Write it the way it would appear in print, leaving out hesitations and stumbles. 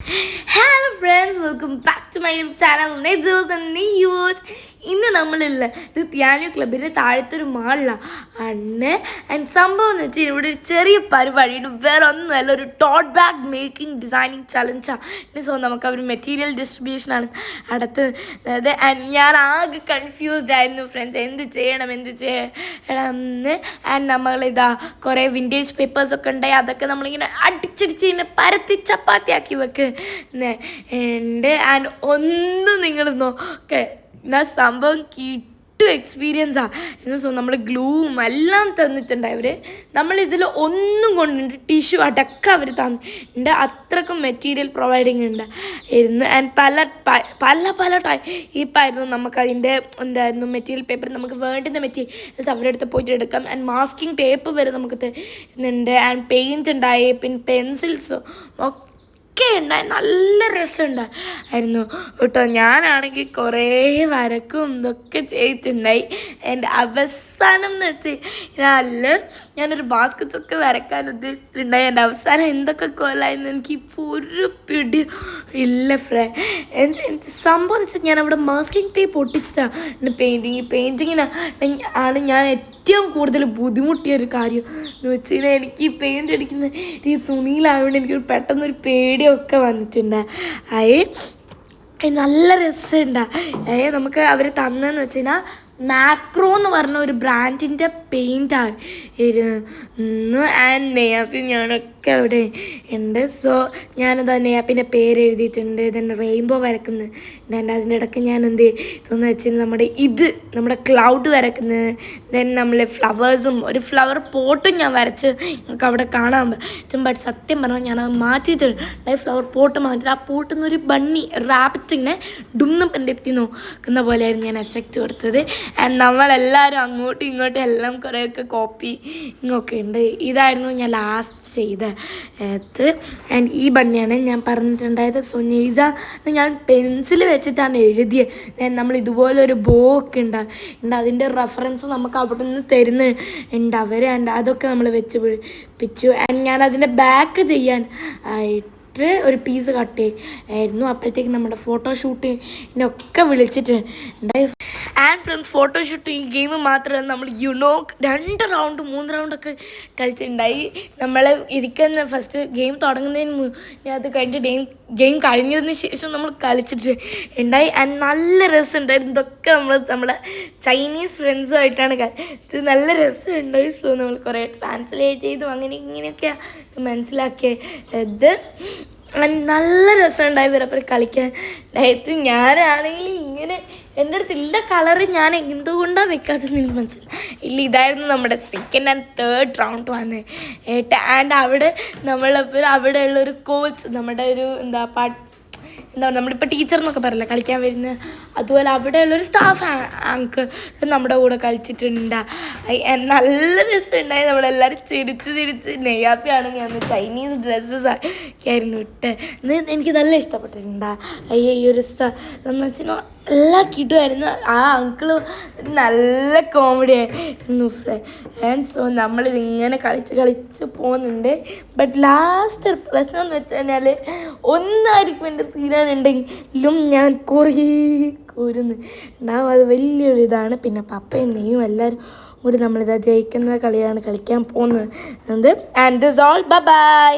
Hello friends, welcome back to my YouTube channel Nejos and News. ഇന്ന് നമ്മളില്ല ഇത് ത്യാനു ക്ലബിൻ്റെ താഴത്തൊരു മാളിലാണ് and സംഭവം എന്ന് വെച്ചാൽ ഇവിടെ ഒരു ചെറിയ പരിപാടിയുണ്ട്. വേറെ ഒന്നുമല്ല, ഒരു ടോട്ട് ബാഗ് മേക്കിംഗ് ഡിസൈനിങ് ചലഞ്ചാണ്. സോ നമുക്ക് അവർ മെറ്റീരിയൽ ഡിസ്ട്രിബ്യൂഷനാണ് അടുത്തത്. ആൻഡ് ഞാൻ ആകെ കൺഫ്യൂസ്ഡ് ആയിരുന്നു ഫ്രണ്ട്സ്, എന്ത് ചെയ്യണം എന്ന്. ആൻഡ് നമ്മളിതാ കുറേ വിൻറ്റേജ് പേപ്പേഴ്സൊക്കെ ഉണ്ടായി, അതൊക്കെ നമ്മളിങ്ങനെ അടിച്ചടിച്ച് ഇങ്ങനെ പരത്തി ചപ്പാത്തിയാക്കി വെക്കുന്നുണ്ട്. ആൻഡ് ഒന്നും നിങ്ങൾ നോക്കെ സംഭവം കിട്ടും എക്സ്പീരിയൻസാണ്. സോ നമ്മൾ ഗ്ലൂവും എല്ലാം തന്നിട്ടുണ്ട് അവർ. നമ്മളിതിൽ ഒന്നും കൊണ്ടുണ്ട് ടിഷ്യൂ അടക്കം അവർ തന്നിട്ടുണ്ട്. അത്രക്കും മെറ്റീരിയൽ പ്രൊവൈഡിങ് ഉണ്ടായിരുന്നു. ആൻഡ് പല ടൈപ്പായിരുന്നു നമുക്കതിൻ്റെ എന്തായിരുന്നു മെറ്റീരിയൽ പേപ്പർ. നമുക്ക് വേണ്ടുന്ന മെറ്റീരിയൽസ് അവരുടെ അടുത്ത് പോയിട്ട് എടുക്കാം. ആൻഡ് മാസ്കിങ് ടേപ്പ് വരെ നമുക്ക് തരുന്നുണ്ട്. ആൻഡ് പെയിൻറ്റ് ഉണ്ടായി, പിന്നെ പെൻസിൽസും ഒക്കെ ഉണ്ടായി. നല്ല രസമുണ്ടായിരുന്നു കേട്ടോ. ഞാനാണെങ്കിൽ കുറേ വരക്കും ഇതൊക്കെ ചെയ്തിട്ടുണ്ടായി. എൻ്റെ അവസാനം എന്ന് വെച്ചാൽ ഞാനൊരു ബാസ്ക്കറ്റൊക്കെ വരക്കാൻ ഉദ്ദേശിച്ചിട്ടുണ്ടായി. എൻ്റെ അവസാനം എന്തൊക്കെ കൊല്ലായിരുന്നു എനിക്കിപ്പോൾ ഒരു പിടി ഇല്ല സംഭവം എന്ന് വെച്ചാൽ ഞാനവിടെ മാസ്കിങ് ടേപ്പ് ഒട്ടിച്ചതാണ് പെയിൻറ്റിങ്ങിനാണ് ഞാൻ ഏറ്റവും കൂടുതൽ ബുദ്ധിമുട്ടിയൊരു കാര്യം എന്ന് വെച്ച് കഴിഞ്ഞാൽ എനിക്ക് ഈ പെയിൻ്റ് അടിക്കുന്ന ഈ തുണിയിലായതുകൊണ്ട് എനിക്ക് പെട്ടെന്നൊരു പേടിയൊക്കെ വന്നിട്ടുണ്ട്. നല്ല രസമുണ്ട്. നമുക്ക് അവർ തന്നെന്ന് വെച്ച് കഴിഞ്ഞാൽ മാക്രോ എന്ന് പറഞ്ഞ ഒരു ബ്രാൻഡിൻ്റെ പെയിൻ്റായിരുന്നു. ആൻഡ് നെയ്യാപ്പി ഞാനൊക്കെ അവിടെ ഉണ്ട്. സോ ഞാനത് നെയ്യാപ്പിൻ്റെ പേര് എഴുതിയിട്ടുണ്ട്. then റെയിൻബോ വരക്കുന്നത്. അതിൻ്റെ ഇടയ്ക്ക് ഞാൻ എന്ത് ചെയ്തെന്ന് വെച്ചാൽ നമ്മുടെ ക്ലൗഡ് വരക്കുന്നത്. ദെൻ നമ്മൾ ഫ്ലവേഴ്സും ഒരു ഫ്ലവർ പോട്ടും ഞാൻ വരച്ച് നമുക്ക് അവിടെ കാണാൻ പറ്റും. ബട്ട് സത്യം പറഞ്ഞാൽ ഞാനത് മാറ്റിയിട്ടുണ്ട്. ഫ്ലവർ പോട്ട് മാറ്റിയിട്ട് ആ പോട്ടിൽ നിന്ന് ഒരു ബണ്ണി റാപ്പിറ്റിങ്ങനെ ഡുന്നും എത്തി നോക്കുന്ന പോലെയായിരുന്നു ഞാൻ എഫക്റ്റ് കൊടുത്തത്. ആൻഡ് നമ്മളെല്ലാവരും അങ്ങോട്ടും ഇങ്ങോട്ടും എല്ലാം കുറേയൊക്കെ കോപ്പിങ്ങൊക്കെ ഉണ്ട്. ഇതായിരുന്നു ഞാൻ ലാസ്റ്റ് ചെയ്തത്. ആൻഡ് ഈ ബണ്ണിയാണ് ഞാൻ പറഞ്ഞിട്ടുണ്ടായത്. സോ നെയ്സ ഞാൻ പെൻസിൽ വെച്ചിട്ടാണ് എഴുതിയത്. നമ്മൾ ഇതുപോലൊരു ബോ ഒക്കെ ഉണ്ട്. അതിൻ്റെ റെഫറൻസ് നമുക്ക് അവിടെ നിന്ന് തരുന്നുണ്ട് അവർ. ആൻഡ് അതൊക്കെ നമ്മൾ വെച്ച് പിടിപ്പിച്ചു. ആൻഡ് ഞാൻ അതിൻ്റെ ബാക്ക് ചെയ്യാൻ ഒരു പീസ് കട്ട് ആയിരുന്നു. അപ്പോഴത്തേക്ക് നമ്മുടെ ഫോട്ടോഷൂട്ടിനൊക്കെ വിളിച്ചിട്ടുണ്ടായി. ആൻഡ് ഫ്രണ്ട്സ്, ഫോട്ടോഷൂട്ട് ഈ ഗെയിം മാത്രമല്ല, നമ്മൾ 2 റൗണ്ട് 3 റൗണ്ടൊക്കെ കളിച്ചിട്ടുണ്ടായി. നമ്മൾ ഇരിക്കുന്ന ഫസ്റ്റ് ഗെയിം തുടങ്ങുന്നതിന് മുന്നേ അത് കഴിഞ്ഞിട്ട് ഗെയിം കഴിഞ്ഞതിന് ശേഷം നമ്മൾ കളിച്ചിട്ടുണ്ടായി. ആൻഡ് നല്ല രസമുണ്ടായിരുന്നു. ഇതൊക്കെ നമ്മളെ ചൈനീസ് ഫ്രണ്ട്സുമായിട്ടാണ് കളിച്ചത്. നല്ല രസമുണ്ടായി. സോ നമ്മൾ കുറേ ട്രാൻസ്ലേറ്റ് ചെയ്തു ഇങ്ങനെയൊക്കെ മനസ്സിലാക്കിയത്. നല്ല രസമുണ്ടായി ഇവരപ്പം കളിക്കാൻ. ഞാനാണെങ്കിൽ ഇങ്ങനെ എൻ്റെ അടുത്തുള്ള കളറ് ഞാൻ എന്തുകൊണ്ടാണ് വെക്കാത്തതെന്ന് എനിക്ക് മനസ്സിലായി. ഇതായിരുന്നു നമ്മുടെ സെക്കൻഡ് ആൻഡ് തേർഡ് റൗണ്ട് വന്നത്. ആൻഡ് അവിടെ അവിടെയുള്ളൊരു കോച്ച്, നമ്മുടെ ഒരു നമ്മളിപ്പോൾ ടീച്ചർ എന്നൊക്കെ പറയില്ല കളിക്കാൻ വരുന്ന, അതുപോലെ അവിടെയുള്ളൊരു സ്റ്റാഫ് അങ്കിൾ നമ്മുടെ കൂടെ കളിച്ചിട്ടുണ്ട്. നല്ല രസമുണ്ടായി. നമ്മളെല്ലാവരും ചിരിച്ച് നെയ്യാപ്പിയാണെങ്കിൽ അന്ന് ചൈനീസ് ഡ്രസ്സസ് ഒക്കെ ആയിരുന്നു എനിക്ക് നല്ല ഇഷ്ടപ്പെട്ടിട്ടുണ്ട്. ഈ ഒരു സ്ഥലം വെച്ചാൽ എല്ലാ കിട്ടുമായിരുന്നു. ആ അങ്കിള് നല്ല കോമഡി ആയിരുന്നു ഫ്രണ്ട്സ്. സോ നമ്മളിതിങ്ങനെ കളിച്ച് പോകുന്നുണ്ട്. ബട്ട് ലാസ്റ്റ് പ്രശ്നം എന്ന് വെച്ച് കഴിഞ്ഞാൽ ഒന്നായിരിക്കും എൻ്റെ തീരാനുണ്ടെങ്കിലും ഞാൻ ഉണ്ടാവും. അത് വലിയൊരു ഇതാണ്. പിന്നെ പപ്പയും നെയ്യും എല്ലാവരും കൂടി നമ്മളിതാ ജയിക്കുന്ന കളിയാണ് കളിക്കാൻ പോകുന്നത്. And this all by.